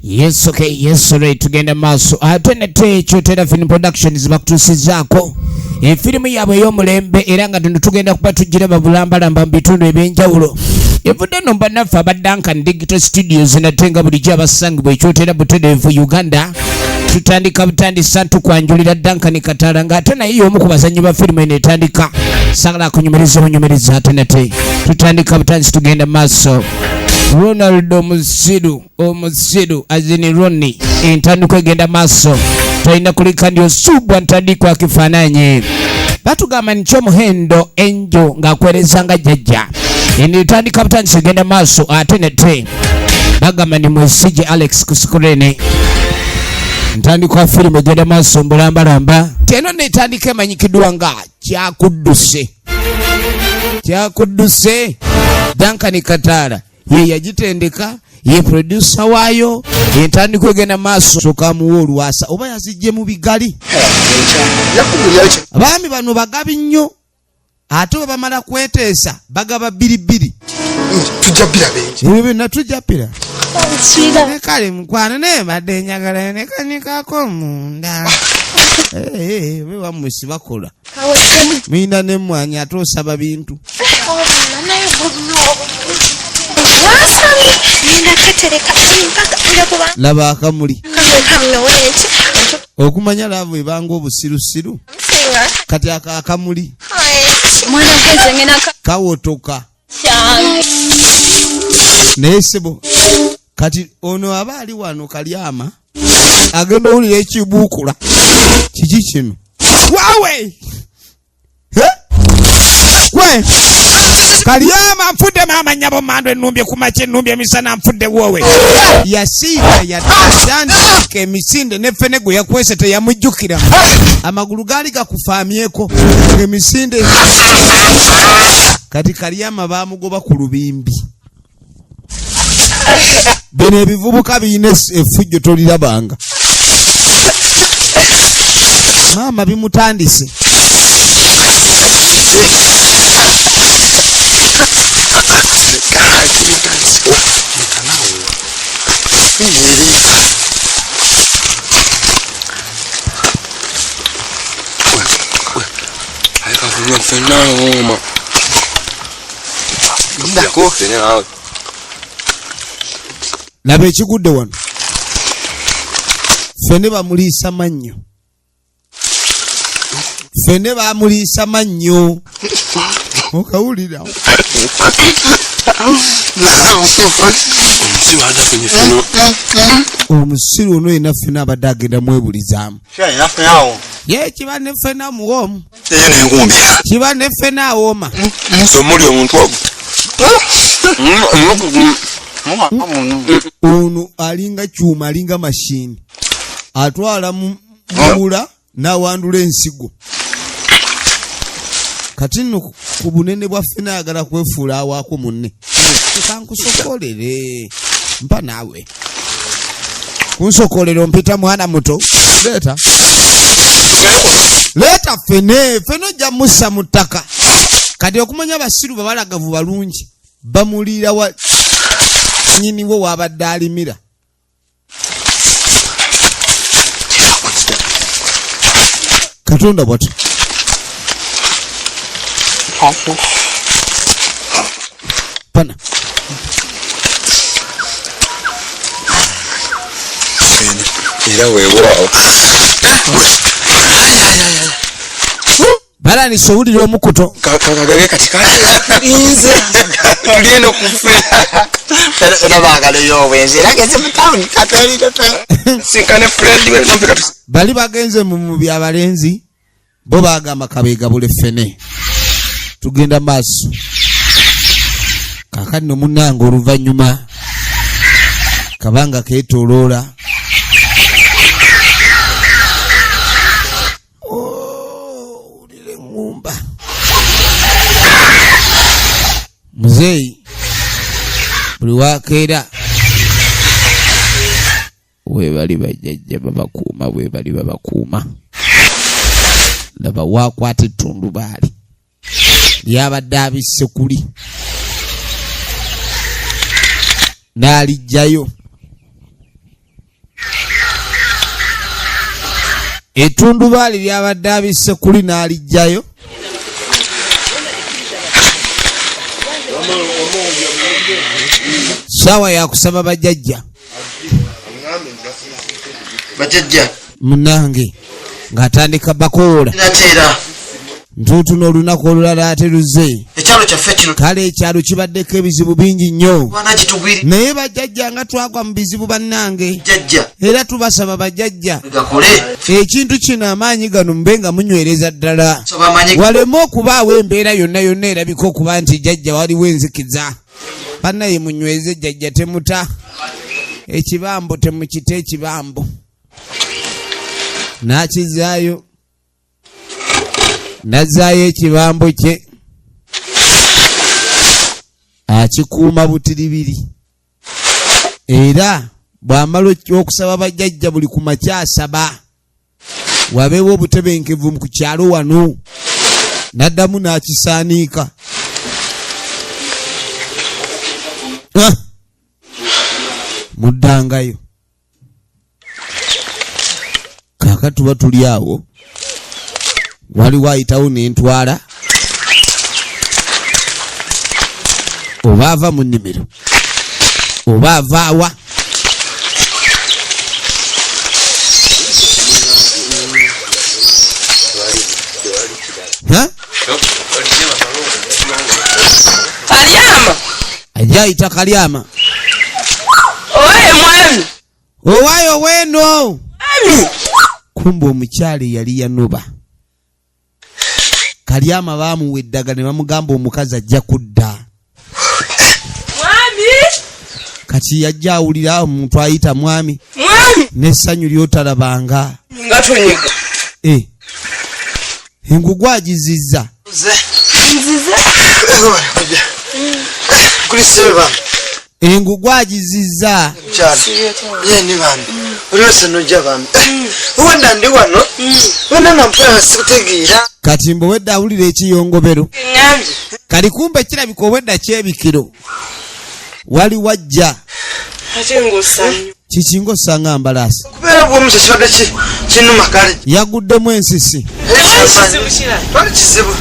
Yes, okay, yes, right. Tugenda maaso. Atwenete Chotera Film Productions bakutusizako. Filimu yabwe y'omulembe era nga tugenda kuba tujjira babulambalamba mu bitundu ebyenjawulo. Evudde no bannaffe aba Duncan Digital Studios natenga bulijjo abasangibwa Ekyotera Butereevu Uganda. Tutandika butandisa tukwanjulira Duncan Kataala ng'ate naye y'omu ku bazannyi ba firimu eno etandika. Sagala kunyumiriza bunyumiriza ate nate. Tutandika butandisa tugenda maaso. Ronald Omusiru azini Ronnie entandiko egenda maaso. Tulina kulika ndio subwa ntandiko akifananye. Batugamba nicho muhendo enjo ng'akwereza nga jjajja. Entandika butandisa egenda maaso ate nate. Bagamba ni Mwesije Alex Kusikurene. Ntandiko wa firimu egenda maaso mbulambalamba. Teno netandika emanyikiddwa nga Kyakudduse Duncan Kataala. Ye yagitendeka, ye producer waayo, entandiko egenda maaso sokamuwa olwasa oba yazijje mu bigali. Abaami bano bagabi nnyo ate bwe bamala kweteesa bagaba bbiribbiri. Tujja bbira bengi. Ebyo byonna tujja bbira. Kale mukwano naye badde njagala nekanikako munda. We wammwe sibakola. Mwina n'emmwanyi ate osaba bintu. Laba akamuli. Okumanya laavu ebanga obusirusiru. Kati akamuli. Kawotoka. Naye sebo. Kati ono aba ali wano Kalyama. Agenda owulira ekibuukula. Kiki kino? Waawe! Gwe! Kalyama nfudde maama nnyabo mando ennumbye ku makya ennumbye emisana nfudde wowe. Yasiika yatandika emisinde n'effene gwe yakwese teyamujjukira. Amagulu gaali gakufaamyeko emisinde. Kati Kalyama baamugoba ku lubimbi. Bino ebivubuka birina effujjo tolirabanga. Maama bimutandise. Laba ekigudde wano. Fene bamuliisa mannyo. Okawulira. Omusiru ono yena ffene abadde agenda mwebulizaamu. Ye kiba ne ffene amuwoomu. Kiba ne ffene awooma. Omuli omuntu ogwo. Ono alinga kyuma alinga mashini. Atwala mubula n'awandula ensigo. Kati nno ku bunene bwa ffene ayagala kwefuula awaako munne. Kankusokolere. Mpa naawe. Kunsokolera ompita mwana muto. Leeta ffene ojja mussa mu ttaka. Kati okumanya abasiru babalagavu balungi. Bamuliira wa nnyiniwo w'abadde alimira. Katonda bw'ati. Pana. Era weewaawo. Bala ni sowulira omukuto. Kakagage kati kalinze. Tulina okufera. Era baagaleyo obwenzi. Era geze mu town. Katwalire pe. Sinkane friend we nompika tusi. Bali bagenze mu byabalenzi. Bo baagamba kabeega bule ffene. Tugenda maaso. Kakati no munnange oluvannyuma. Kabanga keetooloola. Ulire ngumba. Muzeeyi. Buli wakeera. Weebali bajjajja babakuuma. Laba waakwata ettundubaali. Lyabadde abisse kuli. N'alijjayo. Ettundubaali lyabadde abisse kuli n'alijjayo. Sawa ya kusaba bajjajja. Bajjajja. Munange ng'atandika bakoola. Nateera. Ntuutuno olunaku olulala ate luze. Ekyalo kyaffe kino. Kale ekyalo kibaddeko ebizibu bingi nnyo. Bwana kitugwiri. Naye bajjajja nga twagwa mu bizibu bannange. Jajja. Era tubasaba bajjajja. Gakole. Ekintu kino amaanyi gano mube nga munywereza ddala. Soba amanyi. Waleme okubaawo embeera yonna yonna erabika okuba nti jjajja waliwo enzikiza. Bannaye munyweze jjajja temuta. Ekibambo temukita ekibambo. Nakizaayo. Nazaayo ekibambo kye. Akikuuma butiribiri. Era bw'amala okusaba bajjajja buli ku makya asaba. Wabeewo obutebenkevu ku kyalo wano. Naddamu n'akisaaniika. Muddangayo. Kaakati tuba tuli awo. Waliwo ayitawo n'entwala. Oba ava mu nnimiro. Oba ava awa. Kalyama. Ajja ayita Kalyama. Owaye mwami. Owaayo weeno. Mwami. Kumbe omukyala yali yanoba. Kalyama baamuwa eddagala ne bamugamba omukazi ajja kudda. Mwami. Kati yajja awulira omuntu ayita mwami. Mwami. N'essanyu ly'otalabanga. Nga tonyiga. Engugu agizizza. Nziza. Kuliseba. Engugu agizizza. Cyane. Ye ni bambi. Urose nojja bambi. Wanda ndi wano. Wanda nampera sikutegira. Kati mbo wedda awulira ekiyongobero. Nyanzi. Kali kumbe kirabika obwedda kyebikiro. Wali wajja. Ate ngosanyo. Kikingo osanga ambalaasi. Kubeera bw'omusa kibadde kinuma kale. Yaguddemu ensisi. Twali kizibu.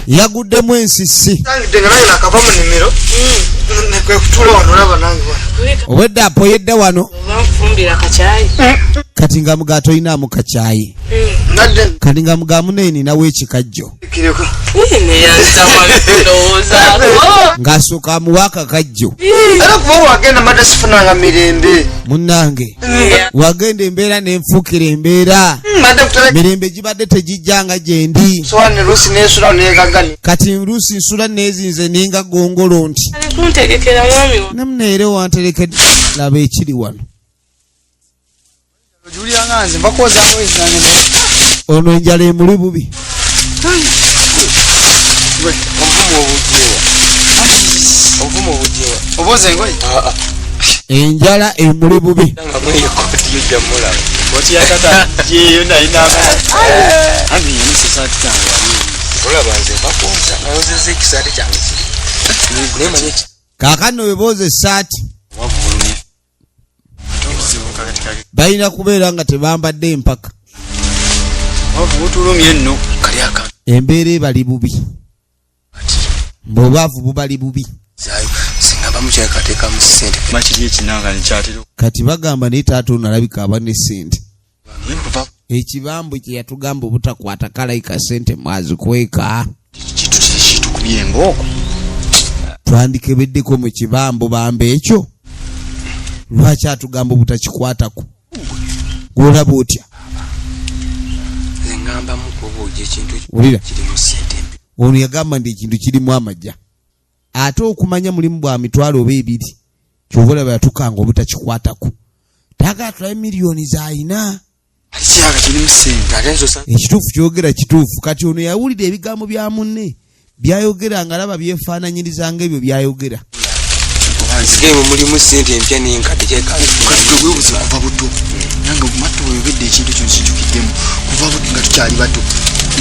Yaguddemu ensisi. Tangidde nga naye nakava mu nnimiro. Nekwe kutuula wano olaba nange wano. Obwedda apoyedde wano. Banfumbira kacaayi. Kati nga muga toyinaamu kacaayi. Nadde. Kati nga muga muneeninawo ekikajjo. Kireko. Neyanza mwabirowooza. Ng'asooka amuwa akakajjo. Era kuba wagenda madde sifunanga mirembe. Munnange. Wagenda embeera n'enfuukira embeera. Madde kutaleka. Mirembe gibadde tegijjanga gye ndi. Sowaani luusi n'ensula n'egagani. Kati luusi nsula neezinze ninga gongolo nti. Ali kuntegekera mwami wa. Namuneere wanterekedde. Laba ekiri wano. Julia nganze mbakoza boys nange. Ono enjala emuli bubi. Ovumo obujewa. Oboze ngoyi? Enjala emuli bubi. Nga mweyo koti yojamula. Koti ya tata yeyo na inama. Ami yinise sati tangu wali. Olaba nze bakoza. Nayoze ekisate kyange. Nemanye ki. Kaakano webooze essaati. Wabulumye. Balina kubeera nga tebambadde empaka. Wabutulumye nno kalyaka. Embeera ebali bubi. Mb'obwavu bubali bubi. Zayo singaba mukyakateeka mu ssente. Makiri ekinanga nekyatero. Kati bagamba naye taata ono alabika aba ne ssente. Nkuva Ekibambo kye yatugamba obutakwata kalayika ssente mwazikweka. kitukubye embooko. Twandikebeddeko mu kibambo bamba ekyo. Lwaki atugamba obutakikwatako? Gw'olaba otya? Ngamba mukubuuja ekintu Wulira. kirimu ssente mbi. Ono yagamba nti ekintu kirimu amajja. Ate okumanya mulimu bwa mitwalo oba ebiri. Kyova olaba yatukanga obutakikwatako. Taga atulabe miliyoni z'ayina. Kiyaga kirimu ssente ate nsosa. Ekituufu kyogera kituufu. Kati ono yawulira ebigambo bya munne. Byayogera nga alaba byefaananyiriza ng'ebyo byayogera. Nzige mulimu ssente empya n'enkadde kyekali. Kati gwe weebuze kuva buto. Nange obumatto bweyogedde ekintu kyo nkijukiddemu. Kuva buto nga tukyali bato.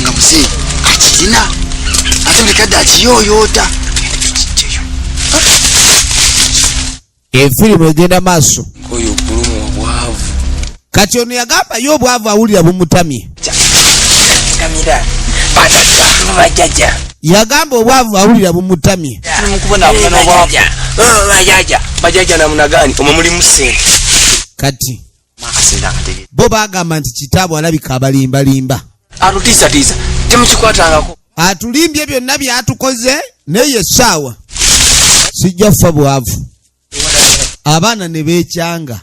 Nga musee akirina. Ate buli kadde akiyooyoota. Efirimu egenda maaso. Oyo oggulumu obwavu. kati ono yagamba yo obwavu awulira bumutamye. Kamira batata bajaja Yagamba obwavu awulira bumutamye. mukubona abana obwavu bajaja namuna gani omwe muli musente Kati makasenda akatege bo bagamba nti kitabu alabika abalimbalimba. atutiisatiisa temukikwatangako Atulimbye byonna byatukoze naye essaawa sijja kufa bwavu. Abaana ne beekyanga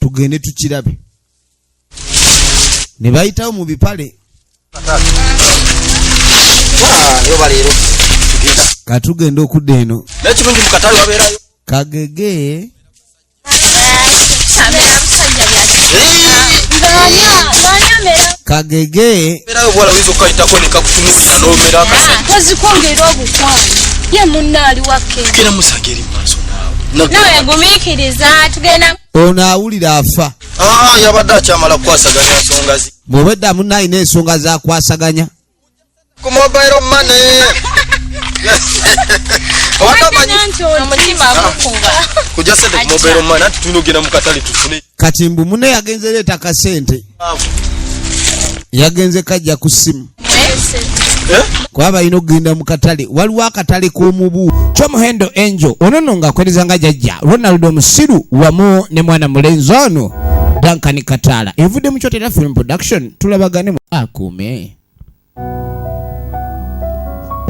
tugende tukirabe ne bayitawo mu bipale. yoba leero tugenda Katugenda okudda eno nekirungi mukatale wabeerayo Kagege Kagege beerayo bwala wiza okukayitako nekakutunulira n'omera akasana tozikwongera obukwamu ye munna ali wakke genda musanga eri maaso naawe nawe gumiikiriza tugenda ono awulira afa. yabadde akyamala kukwasaganya nsonga ze Bw'obadde munna alina ensonga zakwasaganya. ku mobile money watamanyi nti omutima gukuba kujja sente ku mobile money anti tulina ogenda mu katale tufune Kati mbu munne yagenze leeta kasente. Yagenze kajja ku ssimu. Kuba balina okugenda mu katale. Waliwo akatale k'omubu. Kyomuhendo Angel ono ng'akwereza nga jjajja Ronaldo Musiru wamu ne mwana mulenzi ono Duncan Kataala. Evudde mu Kyotera Film Production tulabagane mu akume.